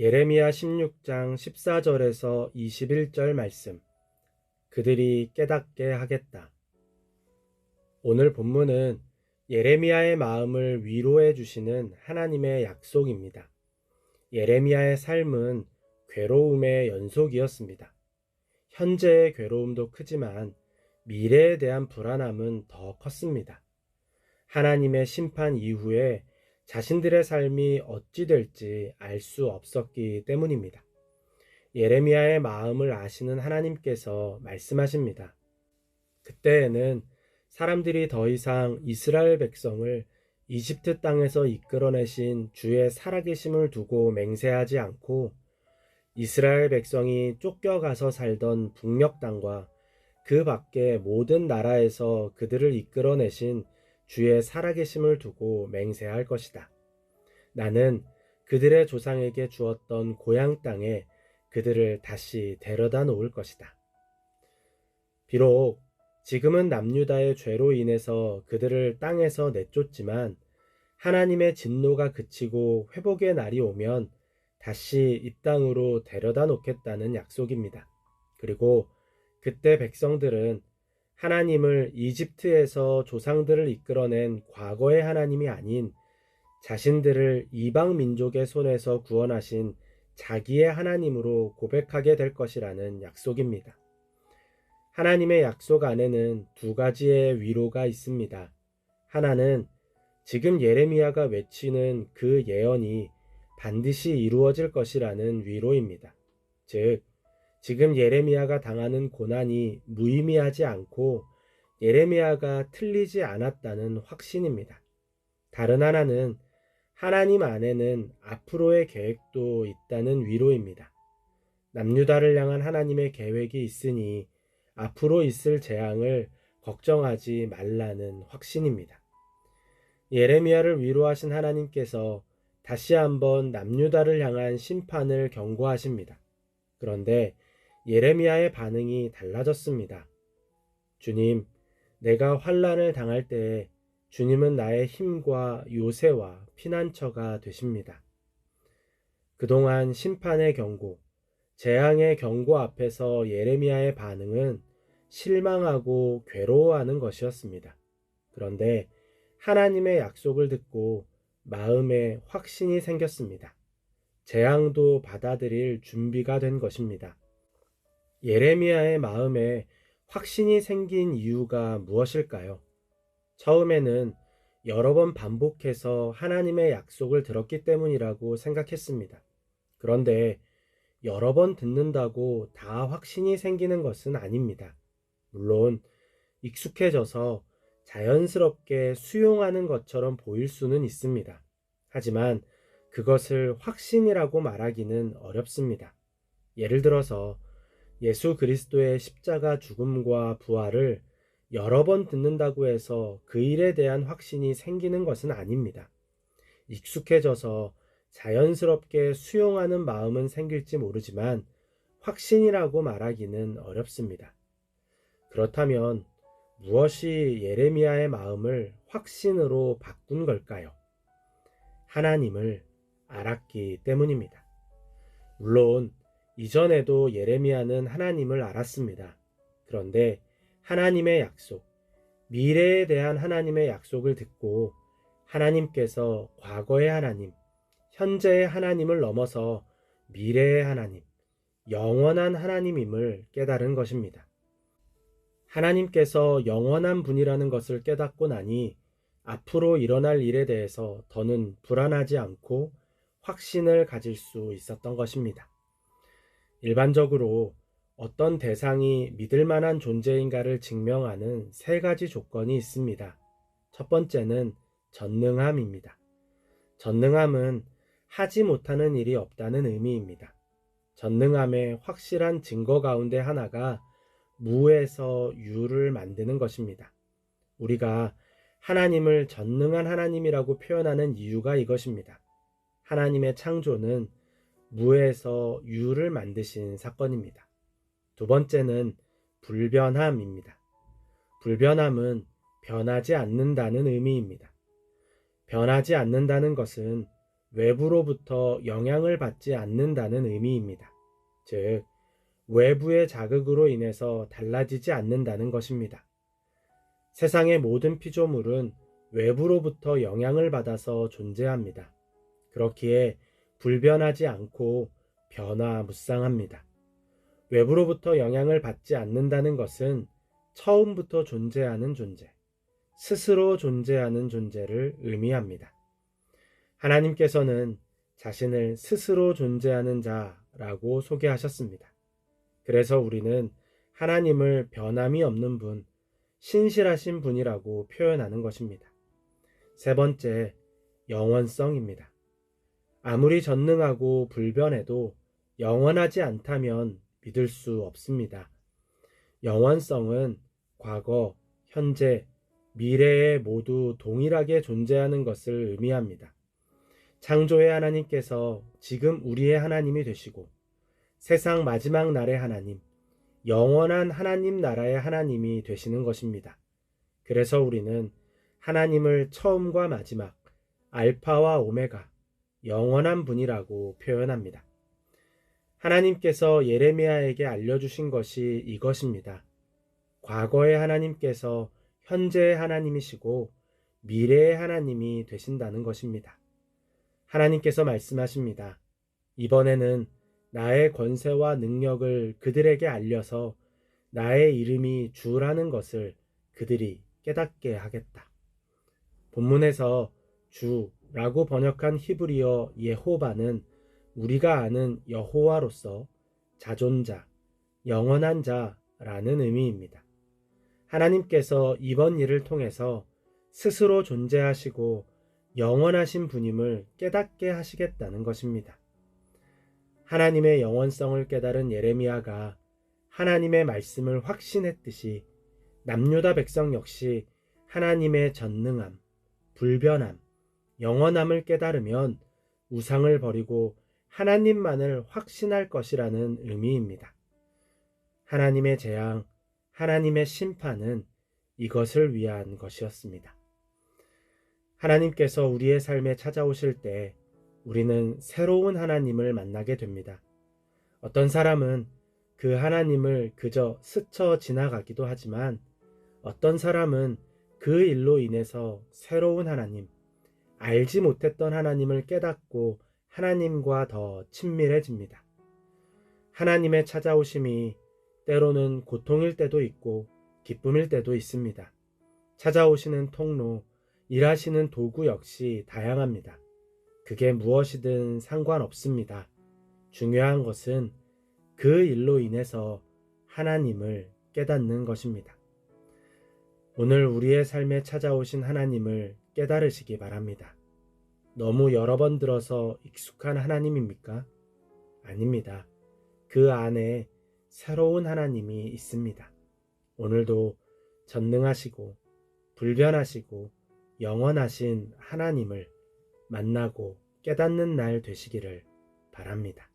예레미야 16장 14절에서 21절 말씀. 그들이 깨닫게 하겠다. 오늘 본문은 예레미야의 마음을 위로해 주시는 하나님의 약속입니다. 예레미야의 삶은 괴로움의 연속이었습니다. 현재의 괴로움도 크지만 미래에 대한 불안함은 더 컸습니다. 하나님의 심판 이후에 자신들의 삶이 어찌 될지 알 수 없었기 때문입니다. 예레미야의 마음을 아시는 하나님께서 말씀하십니다. 그때에는 사람들이 더 이상 이스라엘 백성을 이집트 땅에서 이끌어내신 주의 살아계심을 두고 맹세하지 않고 이스라엘 백성이 쫓겨가서 살던 북녘 땅과 그 밖의 모든 나라에서 그들을 이끌어내신 주의 살아계심을 두고 맹세할 것이다. 나는 그들의 조상에게 주었던 고향 땅에 그들을 다시 데려다 놓을 것이다. 비록 지금은 남유다의 죄로 인해서 그들을 땅에서 내쫓지만 하나님의 진노가 그치고 회복의 날이 오면 다시 이 땅으로 데려다 놓겠다는 약속입니다. 그리고 그때 백성들은 하나님을 이집트에서 조상들을 이끌어낸 과거의 하나님이 아닌 자신들을 이방 민족의 손에서 구원하신 자기의 하나님으로 고백하게 될 것이라는 약속입니다. 하나님의 약속 안에는 두 가지의 위로가 있습니다. 하나는 지금 예레미야가 외치는 그 예언이 반드시 이루어질 것이라는 위로입니다. 즉, 지금 예레미야가 당하는 고난이 무의미하지 않고 예레미야가 틀리지 않았다는 확신입니다. 다른 하나는 하나님 안에는 앞으로의 계획도 있다는 위로입니다. 남유다를 향한 하나님의 계획이 있으니 앞으로 있을 재앙을 걱정하지 말라는 확신입니다. 예레미야를 위로하신 하나님께서 다시 한번 남유다를 향한 심판을 경고하십니다. 그런데 예레미야의 반응이 달라졌습니다. 주님, 내가 환난을 당할 때에 주님은 나의 힘과 요새와 피난처가 되십니다. 그동안 심판의 경고, 재앙의 경고 앞에서 예레미야의 반응은 실망하고 괴로워하는 것이었습니다. 그런데 하나님의 약속을 듣고 마음에 확신이 생겼습니다. 재앙도 받아들일 준비가 된 것입니다. 예레미야의 마음에 확신이 생긴 이유가 무엇일까요? 처음에는 여러 번 반복해서 하나님의 약속을 들었기 때문이라고 생각했습니다. 그런데 여러 번 듣는다고 다 확신이 생기는 것은 아닙니다. 물론 익숙해져서 자연스럽게 수용하는 것처럼 보일 수는 있습니다. 하지만 그것을 확신이라고 말하기는 어렵습니다. 예를 들어서 예수 그리스도의 십자가 죽음과 부활을 여러 번 듣는다고 해서 그 일에 대한 확신이 생기는 것은 아닙니다. 익숙해져서 자연스럽게 수용하는 마음은 생길지 모르지만 확신이라고 말하기는 어렵습니다. 그렇다면 무엇이 예레미야의 마음을 확신으로 바꾼 걸까요? 하나님을 알았기 때문입니다. 물론 이전에도 예레미야는 하나님을 알았습니다. 그런데 하나님의 약속, 미래에 대한 하나님의 약속을 듣고 하나님께서 과거의 하나님, 현재의 하나님을 넘어서 미래의 하나님, 영원한 하나님임을 깨달은 것입니다. 하나님께서 영원한 분이라는 것을 깨닫고 나니 앞으로 일어날 일에 대해서 더는 불안하지 않고 확신을 가질 수 있었던 것입니다. 일반적으로 어떤 대상이 믿을 만한 존재인가를 증명하는 세 가지 조건이 있습니다. 첫 번째는 전능함입니다. 전능함은 하지 못하는 일이 없다는 의미입니다. 전능함의 확실한 증거 가운데 하나가 무에서 유를 만드는 것입니다. 우리가 하나님을 전능한 하나님이라고 표현하는 이유가 이것입니다. 하나님의 창조는 무에서 유를 만드신 사건입니다. 두 번째는 불변함입니다. 불변함은 변하지 않는다는 의미입니다. 변하지 않는다는 것은 외부로부터 영향을 받지 않는다는 의미입니다. 즉, 외부의 자극으로 인해서 달라지지 않는다는 것입니다. 세상의 모든 피조물은 외부로부터 영향을 받아서 존재합니다. 그렇기에 불변하지 않고 변화무쌍합니다. 외부로부터 영향을 받지 않는다는 것은 처음부터 존재하는 존재, 스스로 존재하는 존재를 의미합니다. 하나님께서는 자신을 스스로 존재하는 자라고 소개하셨습니다. 그래서 우리는 하나님을 변함이 없는 분, 신실하신 분이라고 표현하는 것입니다. 세 번째, 영원성입니다. 아무리 전능하고 불변해도 영원하지 않다면 믿을 수 없습니다. 영원성은 과거, 현재, 미래에 모두 동일하게 존재하는 것을 의미합니다. 창조의 하나님께서 지금 우리의 하나님이 되시고 세상 마지막 날의 하나님, 영원한 하나님 나라의 하나님이 되시는 것입니다. 그래서 우리는 하나님을 처음과 마지막, 알파와 오메가, 영원한 분이라고 표현합니다. 하나님께서 예레미야에게 알려주신 것이 이것입니다. 과거의 하나님께서 현재의 하나님이시고 미래의 하나님이 되신다는 것입니다. 하나님께서 말씀하십니다. 이번에는 나의 권세와 능력을 그들에게 알려서 나의 이름이 주라는 것을 그들이 깨닫게 하겠다. 본문에서 주라고 번역한 히브리어 예호바는 우리가 아는 여호와로서 자존자, 영원한 자라는 의미입니다. 하나님께서 이번 일을 통해서 스스로 존재하시고 영원하신 분임을 깨닫게 하시겠다는 것입니다. 하나님의 영원성을 깨달은 예레미야가 하나님의 말씀을 확신했듯이 남유다 백성 역시 하나님의 전능함, 불변함, 영원함을 깨달으면 우상을 버리고 하나님만을 확신할 것이라는 의미입니다. 하나님의 재앙, 하나님의 심판은 이것을 위한 것이었습니다. 하나님께서 우리의 삶에 찾아오실 때 우리는 새로운 하나님을 만나게 됩니다. 어떤 사람은 그 하나님을 그저 스쳐 지나가기도 하지만 어떤 사람은 그 일로 인해서 새로운 하나님, 알지 못했던 하나님을 깨닫고 하나님과 더 친밀해집니다. 하나님의 찾아오심이 때로는 고통일 때도 있고 기쁨일 때도 있습니다. 찾아오시는 통로, 일하시는 도구 역시 다양합니다. 그게 무엇이든 상관없습니다. 중요한 것은 그 일로 인해서 하나님을 깨닫는 것입니다. 오늘 우리의 삶에 찾아오신 하나님을 깨달으시기 바랍니다. 너무 여러 번 들어서 익숙한 하나님입니까? 아닙니다. 그 안에 새로운 하나님이 있습니다. 오늘도 전능하시고 불변하시고 영원하신 하나님을 만나고 깨닫는 날 되시기를 바랍니다.